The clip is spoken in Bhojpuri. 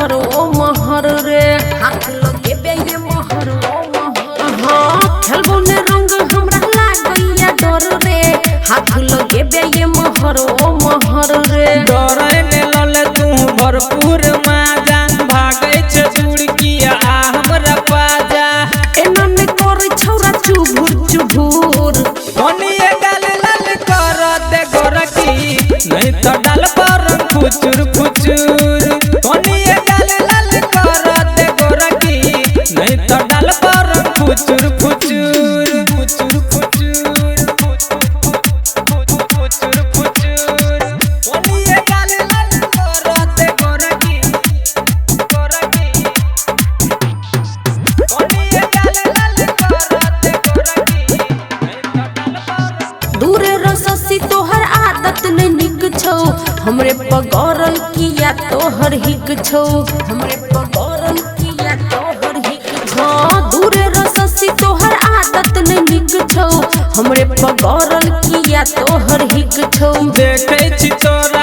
महर ओ महर रे हाथ लगे बे ये महर ओ महर हाँ खेलबो ने रंग हमरा लागैया डर रे हाथ लगे बे ये महर ओ महर रे डरे ने लले तू भरपूर माजा भागै छ दुड़किया आ हमरा पाजा एना ने करे छौरा चुभुर चुभुर कोनिए गाल लाल कर दे गोरकी नहीं तो डाल पर फुचुर फुचुर कोनिए गाल लाल कर दे गोरकी नहीं तो डाल पर फुचुर फुचुर फुचुर फुचुर फुचुर फुचुर कोनिए गाल लाल कर दे गोरकी गोरकी कोनिए गाल लाल कर दे गोरकी नहीं तो डाल पर दूरे रससी तोहर आदत ने निक छौ हमरे पगरल किया तोहर हिक छौ हमरे पगरल किया तोहर हिक छौ दूरे रससी तोहर आदत ने निक छौ हमरे पगरल किया तोहर हिक छौ देखै छी तोरा